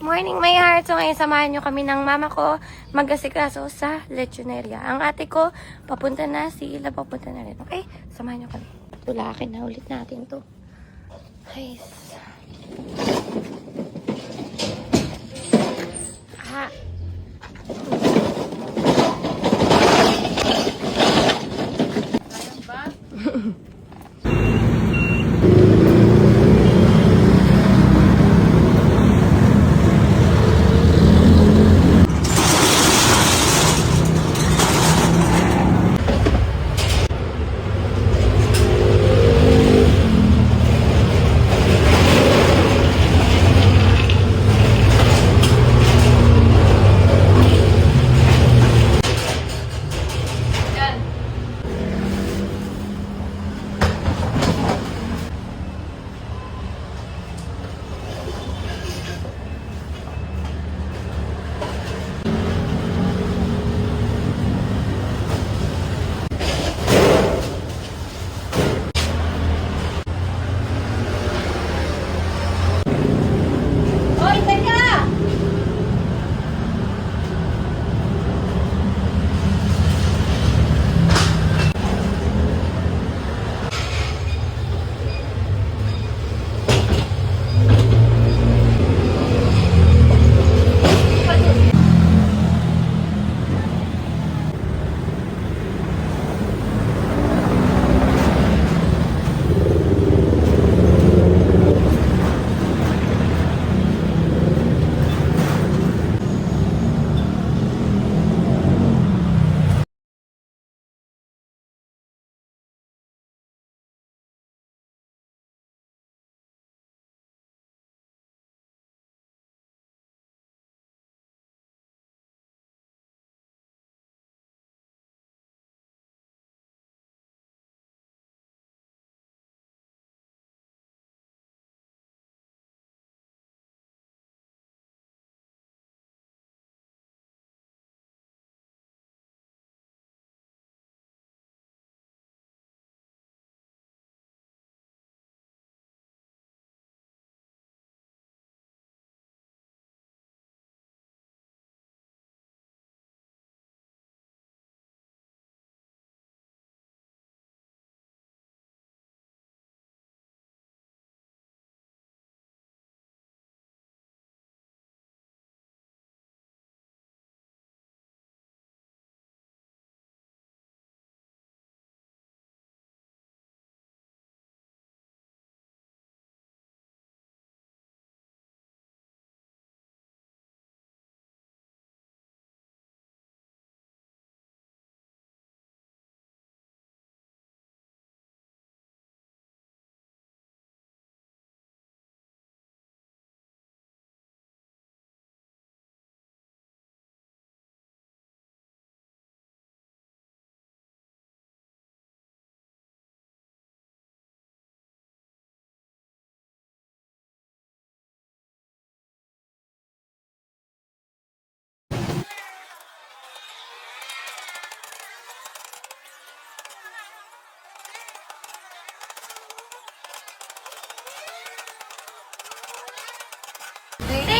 Morning, my heart. So ngayon samahan nyo kami ng mama ko mag-asikaso sa lechoneria. Ang ate ko, papunta na. Si Ila, papunta na rin. Okay? Samahan nyo kami. Tulakin na ulit natin to. Guys. Ah.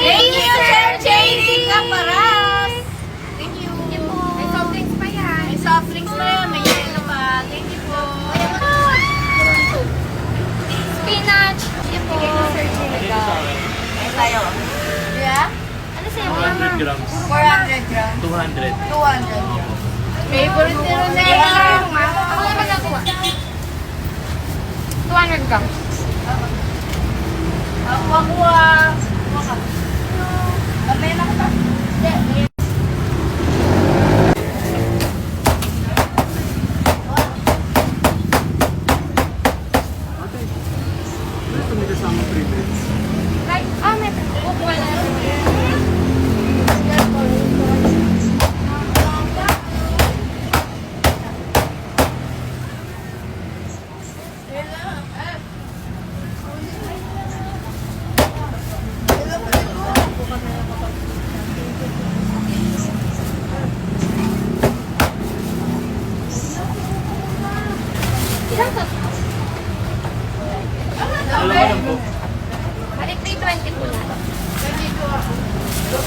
Thank you, Sir JD Caparas! Thank you. May soft drinks pa yan. May soft drinks pa yan. May yelo pa. Thank you po. Spinach. Sige po. Sir JD. Ayan tayo. Yeah? Ano sa'yo, 400 grams. 400 grams. 200. 200. Favorite ni Rosella. Sige lang, ma. Ako naman nagawa. 200 grams. Ako. Mamaya na kita. Hindi. Ito may kasama 3 beds. Like, may kukuha na. Dalawa lang po. Balik 320 po na. Sige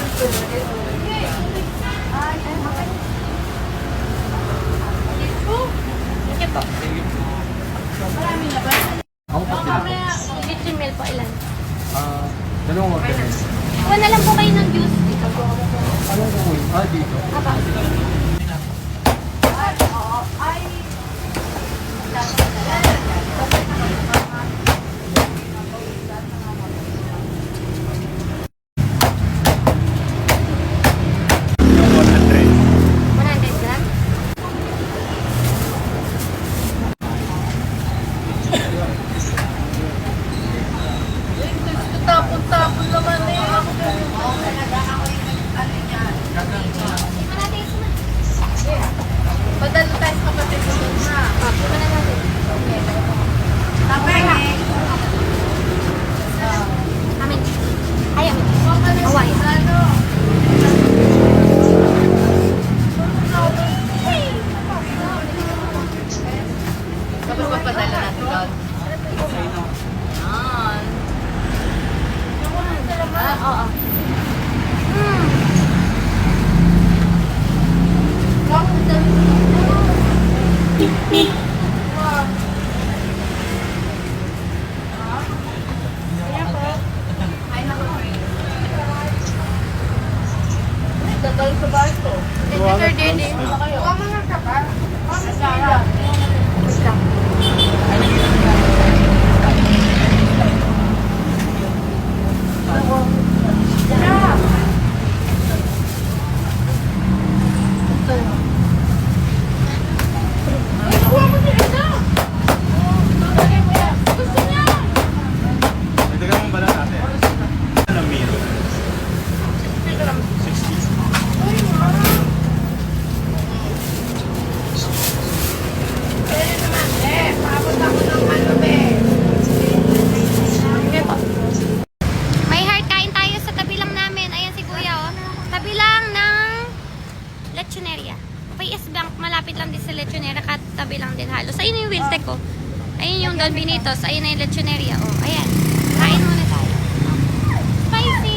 po. Ako pa sila po. Kitchen meal po, ilan? Dalawang order. Kuha na lang po kayo ng juice. Dito po. Anong kukuhin? Dito. Apa? Yung 100. 100 gram? Tapon-tapon naman eh. Padalo tayo sa kapatid mo dun ha. Kuha na natin. Tapay eh. Amin. Ay, amin. Hawaii. Tapos papadala natin doon. Oo. Tagal sa barko. Sir Dede. Mga ka pa. Masarap. Nagdagan mo ba na natin? Ano ang meal? 60. Sige po. May heart, kain tayo sa tabi lang namin. Ayan si Kuya, oh. Tabi lang ng Lechoneria. PS Bank, malapit lang din sa Lechoneria, tabi lang din halos. Ayun yung Wiltec, oh. Ayun yung Don Benitos. Ayun na yung Lechoneria, oh. Ayan. Kain muna tayo. Spicy.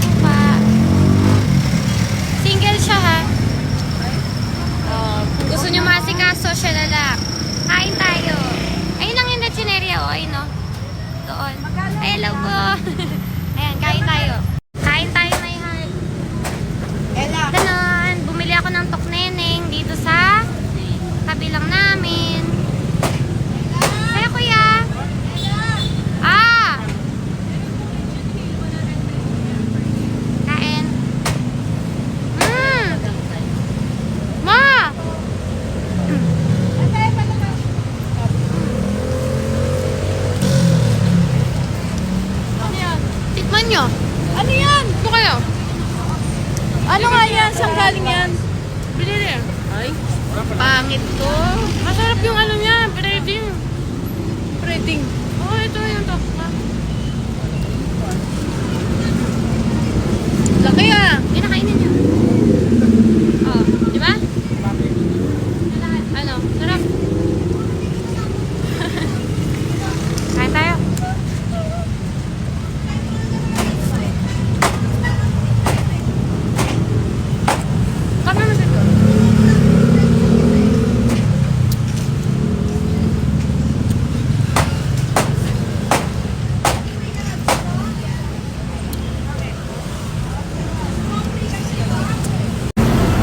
Supa. Single siya, ha. Kung gusto nyo masikaso, siya na lang. Kain tayo. Ayun lang yung Lechoneria, oh. Ayun, oh. Doon. Ay, hello po. Ayan, kain tayo. Kain tayo, may heart. Ganon. Bumili ako ng tokneneng dito sa tabi lang namin. Kaya, kuya. Ah! Kain. Ma! Tikman nyo. Ano yan? Ito kayo. Ano nga yan? Saan galing yan? Binili. Ay, pangit to. Masarap yung ano niya, breading. Breading. Oh, ito yung to. Laki ah. Kinakainin niyo. Oh, di ba? Ano? Sarap. Kain tayo. Kami mo dito.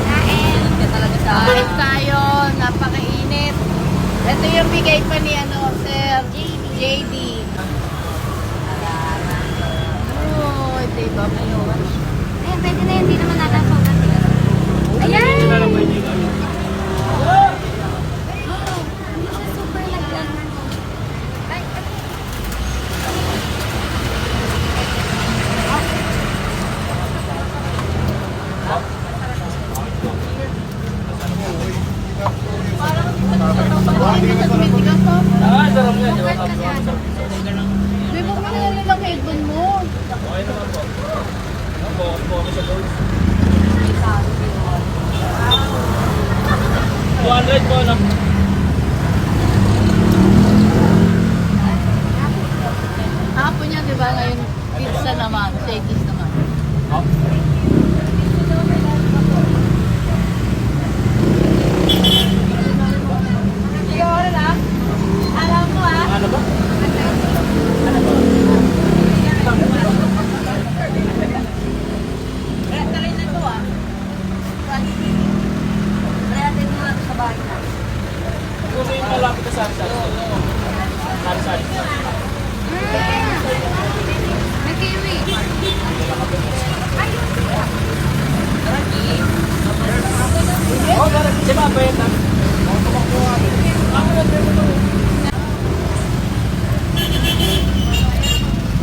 Kain. Kahit tayo, napakainit. Ito yung bigay pa ni Sir JD. Oh, ito iba mo yun. Ayan, pwede na yun. Hindi naman natasogan sila. Ayan! Hindi siya super lagyan. Ay, ay. Yogurt kasi ano. Di ba mo na lang headphone mo?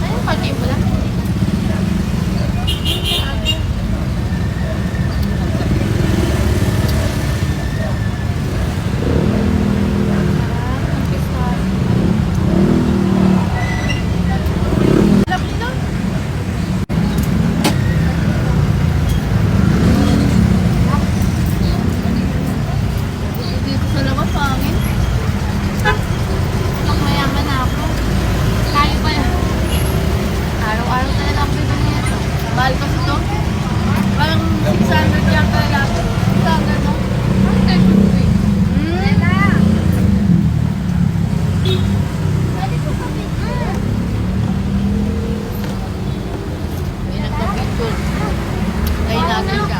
Ayun, konti mo lang. Dito sa labas, pangin. Pag mayaman na ako. Tayo pa yan. Araw-araw na lang ako bibili nito. Mahal pa ito. Parang 600 yan kaya lang. 600 no? May nagpapicture. Kayo natin siya.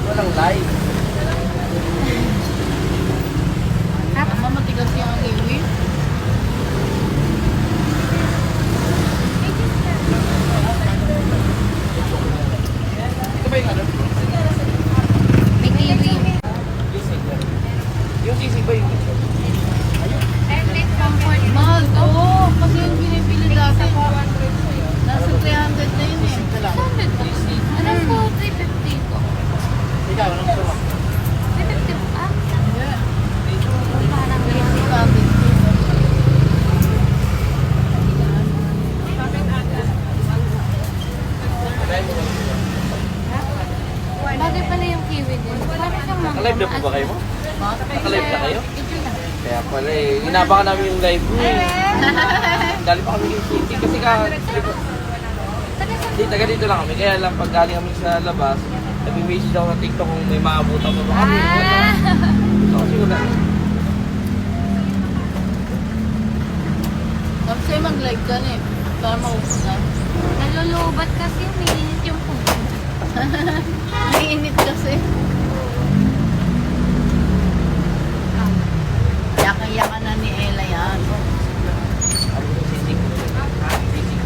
Walang live. Tama, matigas yung kiwi. Ito ba yung ano? May kiwi. Yung sisig ba yung Mahal to. Kasi yung binibili dati. Nasa 300 na yun eh. 300 ba? Ano po? 350 ko. Ikaw, anong gusto mo? 350 ba? Parang 300. Bagay pala yung kiwi din. Parang siyang mga... Naka-live na po ba kayo mo? Naka-live na kayo? Kaya pala eh, inabangan namin yung live mo eh. Dali pa kami yung city kasi taga dito lang kami. Kaya lang pag galing kami sa labas, nag-message ako ng TikTok kung may maabutan pa ba kami. So kasi wala. Tapos sa'yo mag-live ka na eh. Para maupunan. Nalulubat kasi, umiinit yung puso. Mainit kasi. Yaka-yaka na ni Ella yan. Ano yung sisig? Sisig.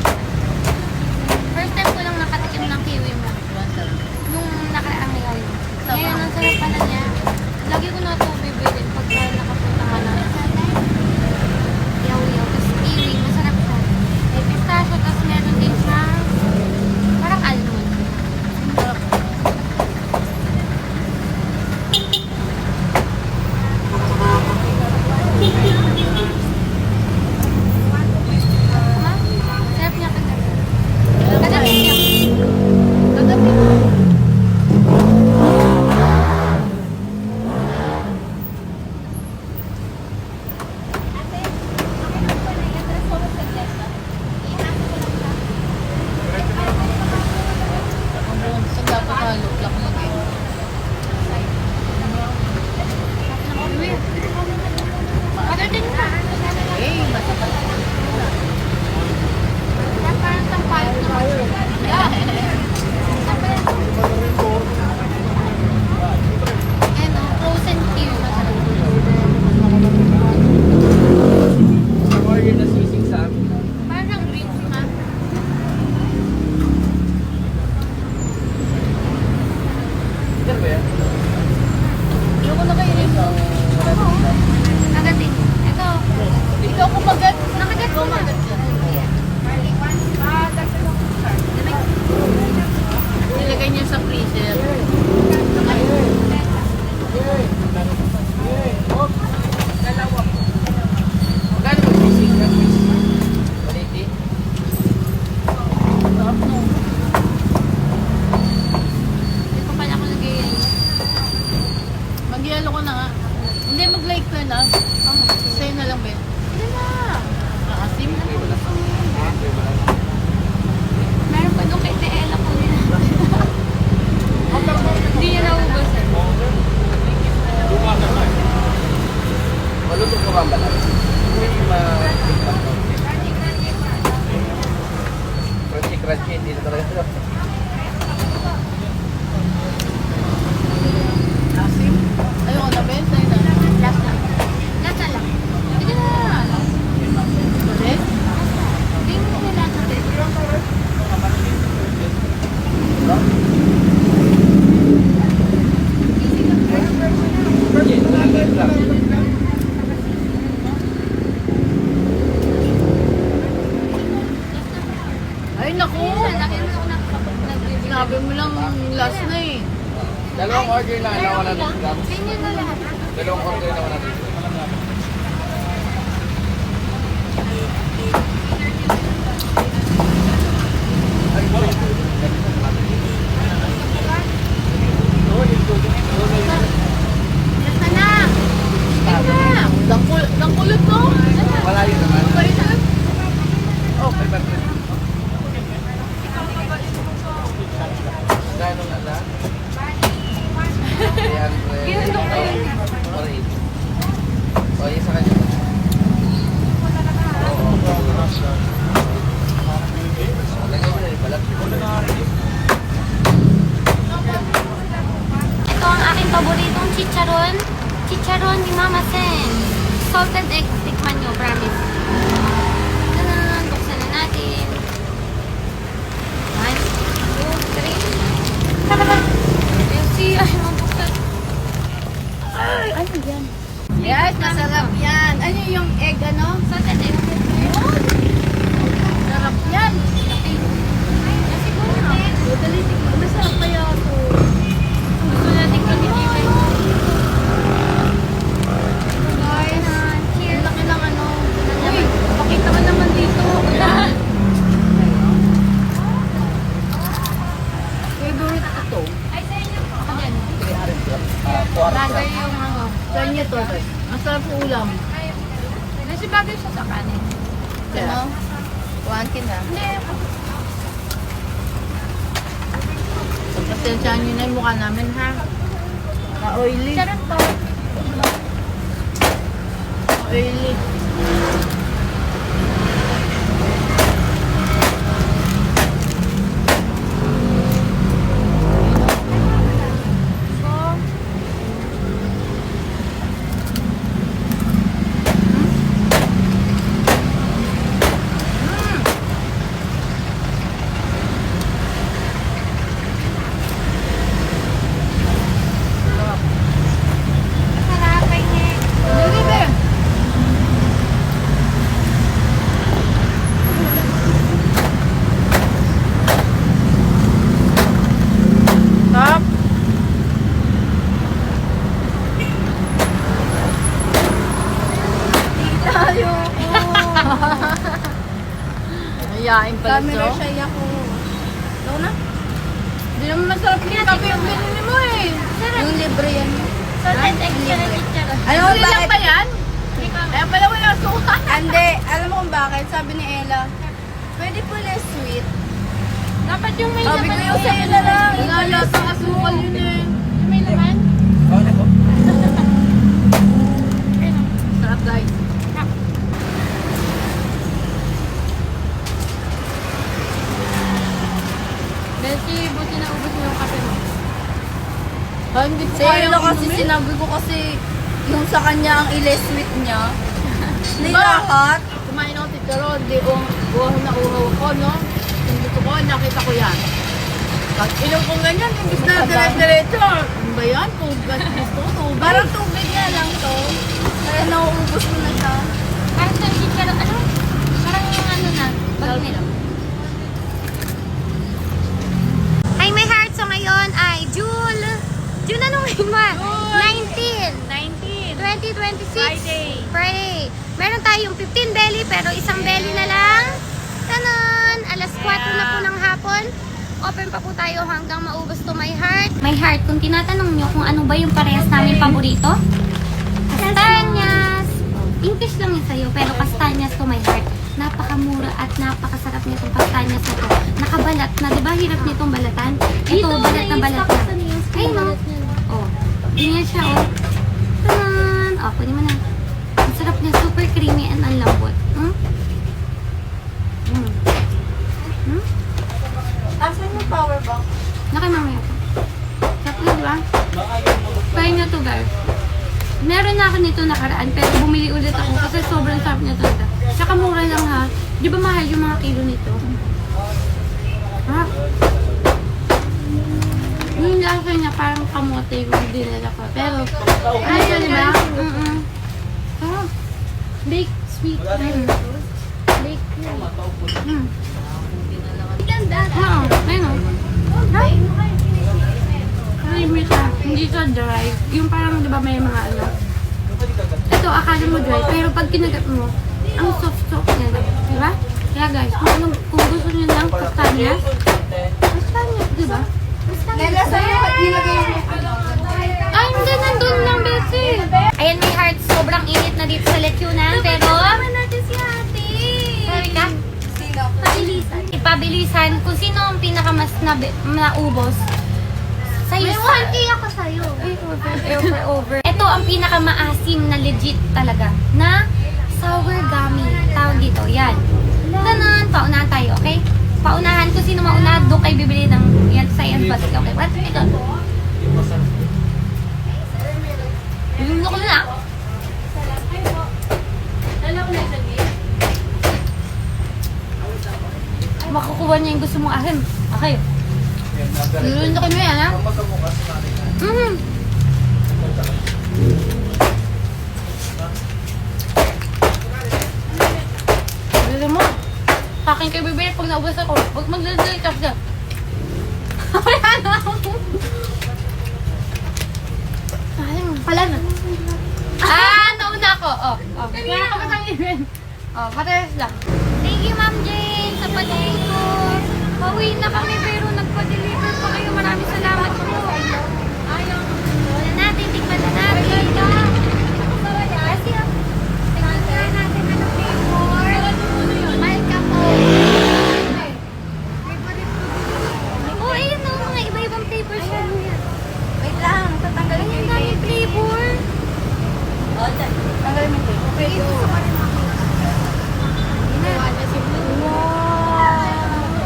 First time ko lang nakatikim ng kiwi mo. Nung nakaraang yaw. Ngayon, ang sarap pala niya. Lagi ko na ito bibilin pagka nakapunta ka na. Yaw-yaw. Tapos kiwi, masarap siya. May pistachio, tapos meron din siya parang almond. Sarap niya kagabi. Kagabi niya. Kagabi mo. Sa dapat halok lang lagi. Mother din ka. Eh, masakal. Parang sampayot na. And frozen kiwi, masarap. Order na sisig sa amin. Parang green ha. Diyan ba yan? Ayoko na kayo rin. Kagabi. Ito. Ikaw kumagat. Nakagat ko na. Kumagat yan. Nilagay niya sa freezer. Magkano yung sisig? Maliti? Sarap no. Hindi ko pala ako nag-iin. Mag-yelo ko na nga. Hindi, mag-like ka na. Sa'yo na lang, Ben. Hindi na. Maasim na. Meron pa doon kay Teela ko nila. Hindi niya naubos. Malutong ka ba ang balat? Hindi crunchy, hindi na talaga. Asim? Ayoko na, Ben. Sa'yo na. Last na. Last na lang. Hindi na. Ay, naku. Sinabi mo lang last na eh. Dalawang order na 100 grams. Dalawang order na 100 grams. Dangkulot no? Malayo naman. Okay. Gano'n nga lang? 300. Or 80. O, yun sa kanya. Lagyan mo na yung balat. Ito ang aking paboritong chicharon. Chicharon ni Mama Sen. Salted egg. Tikman nyo, promise. Tanan, buksan na natin. 1, 2, 3. Tara ba? Ay, mabuksan. Ay, ano yan? Yes, masarap yan. Ano yung egg ano? Salted egg. Sarap yan. Siguro. Dali, tignan. Masarap pa yan ito. Gusto natin kami-kami. Guys, Cheers. laki ng ano. Uy, pakita ka naman dito. Favorite ko to. Ay, sa inyo. Ako din. Bagay yung ano. Kanya to. Masarap sa ulam. Kasi bagay siya sa kanin. Ano? Wantin na. Hindi. Pasensyahan nyo na yung mukha namin ha. Ma-oily. Charon to. Oily. Masarap, ay ne. Dali be. Stop. Tayo ko. Ayain pala ito. Camera shy ako. Ikaw na? Hindi naman masarap yung kape yung binili mo eh. Yung libre yan. Salted egg siya na chicharon. Alam mo Huli lang bakit? ba yan? Kaya pala wala suka. Hindi. Alam mo kung bakit? Sabi ni Ella, pwede po less sweet. Dapat yung may Sabi ko laman. yung sa'yo na lang. Wala lasa asukal yun eh. Yung may laman. Sarap guys. Bessie, buti na ubos mo yung kape mo. Ah, hindi ko Sa Ella kaya kasi sinabi ko kasi yung sa kanya ang i-less sweet niya. Hindi Diba? lahat. Kumain ako titaro, di uhaw na uhaw ko, no? Kung gusto ko, nakita ko yan. Pag inom kong ganyan, imbis na dire-diretso. Ano ba yan? Tubig. Gusto ko tubig. Parang tubig nga lang to. Kaya nauubos mo na siya. Parang sa chicharon, ano? Parang yung ano na, bagnet. Ay, may heart. So ngayon ay June. June ano ngayon ma? 19. 2026. Friday. Meron tayong 15 belly pero isang belly na lang. Tanon! Alas 4 na po ng hapon. Open pa po tayo hanggang maubos to my heart. My heart, kung tinatanong nyo kung ano ba yung parehas namin paborito, Castañas. English lang yun sa'yo, pero Castañas to my heart. Napakamura at napakasarap nitong Castañas na to. Nakabalat na, di ba hirap nitong balatan? Ito, balat na balat na. Ay, no? Oh, ganyan siya, oh. Tanan! Oh, pwede mo na. Ang sarap niya, super creamy and ang lambot. Hmm? Hmm. Hmm? Asan yung power bank? Nakimamaya ko. Sarap na, di ba? Try nyo to, guys. Meron na ako nito nakaraan, pero bumili ulit ako kasi sobrang sarap niya talaga. Tsaka mura lang ha. Di ba mahal yung mga kilo nito? Ha? Yung lasa niya parang kamote yung dinala ko. Pero, ayun, di ba? Sarap. Baked sweet. Baked. Oo, ayun o. Creamy siya. Hindi siya dry. Yung parang, di ba, may mga ano. Ito, akala mo dry, pero pag kinagat mo, ang soft-soft niya. Di ba? Kaya guys, kung gusto niyo ng kastanya, di ba? Nela, sa'yo, nilagay mo. Ay, hindi, nandun lang, Betsy. Ayan, may heart. Sobrang init na dito sa lechonan, pero... natin si ate. Sorry ka? Sino? Pabilisan. Ipabilisan kung sino ang pinakamas naubos. Sa'yo May sa... 1K ako sa'yo. Over. Ito ang pinakamaasim na legit talaga na sour gummy. Tawag dito. Yan. Tanan. Paunahan tayo, okay? Paunahan kung sino mauna, doon kayo bibili ng yan sa yan basket. Okay, what? Ito. Biluno ko na. Makukuha niya yung gusto mong asim. Okay. Biluno ko na yan, ha? Bili mo. Sa akin kayo bibili pag naubos ako. Huwag magdadali ka siya. Wala na ako. Pala na. Nauna ako. Meron ka ba ng event? Parehas lang. Thank you, Ma'am Jane, sa pag-ikot. Pauwi na kami pero nagpa-deliver pa kayo. Maraming salamat po. Ayaw. Wala natin, tikman na natin. Kasi tingnan natin ano flavor. Malka po. Oh, ayun o. Mga iba-ibang flavor siya. Wait lang, tatanggalin Ayun, yung dami tape. flavor. Tanggalin mo yung tape. Okay, go. Wow!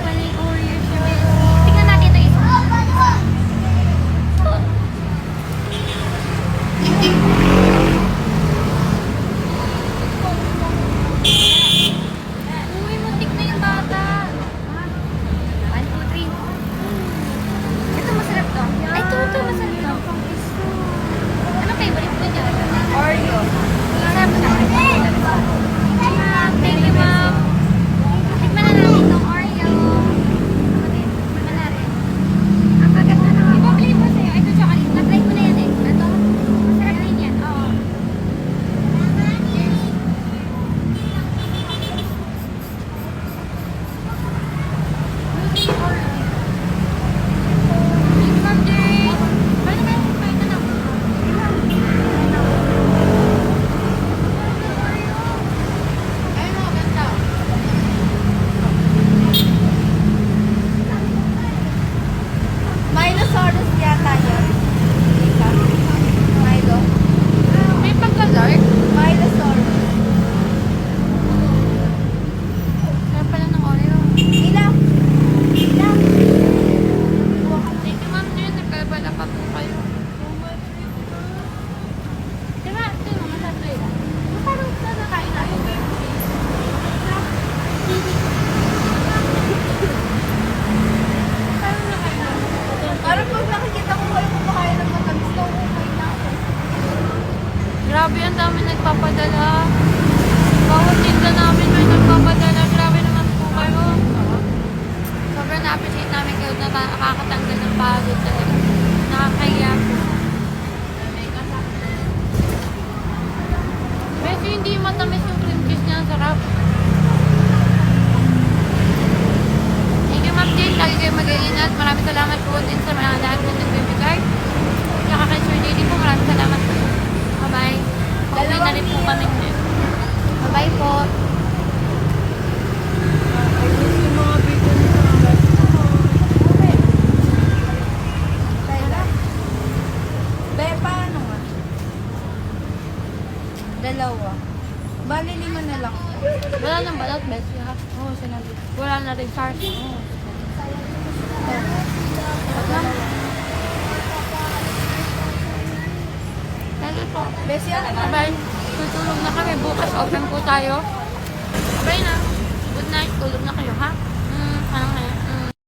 May Oreo siya. Tingnan natin ito isa. Uy, muntik na yung bata. 1, 2, 3. Ito masarap to. Ay, ito masarap to. Ano favorite mo dyan? Oreo. Masarap siya. Thank you, ma'am. Tikman na natin itong Oreo. Tikman na rin. Ang bagat na naman. Ibabili mo sa'yo. Ito chocolate. Na-try mo na yan eh. Ito. Masarap din yan. Oo. Thank you, Ma'am Jane. Paano ba yung ito na? Ayun o, ganda. Milosaurus yata yun. Ika. Milo. May pagka-dark. Milosaurus. Kaya pala ng Oreo. Ilang? Ilang? Thank you, Ma'am Jane. Nagkabala pa po kayo. Diba? Ito yung mga sabi. Parang sa nakain natin. Parang pag nakikita ko kayo kumakain ng matamis na umay na ako. Grabe, ang dami nagpapadala. Bawat tinda namin may nagpapadala. Grabe naman po kayo. Sobrang na-appreciate namin kayo na nakakatanggal ng pagod talaga. Nakakaya po. Medyo hindi matamis yung cream cheese niya. Ang sarap. Thank you, Ma'am Jane. Lagi kayo mag-iingat. Maraming salamat po din sa mga lahat na nagbibigay. Saka kay Sir JD po, maraming salamat po. Bye-bye. Pauwi na rin po kami ngayon. Bye-bye po. Be, paano nga? Dalawa. Bali, 5 na lang. Wala nang balat, best. Oo, sinabi. Wala na rin SARS. Oo. Thank you po. Besi, ano na? Bye-bye. Tutulog na kami. Bukas open po tayo. Bye na. Good night. Tulog na kayo, ha? Ano kaya?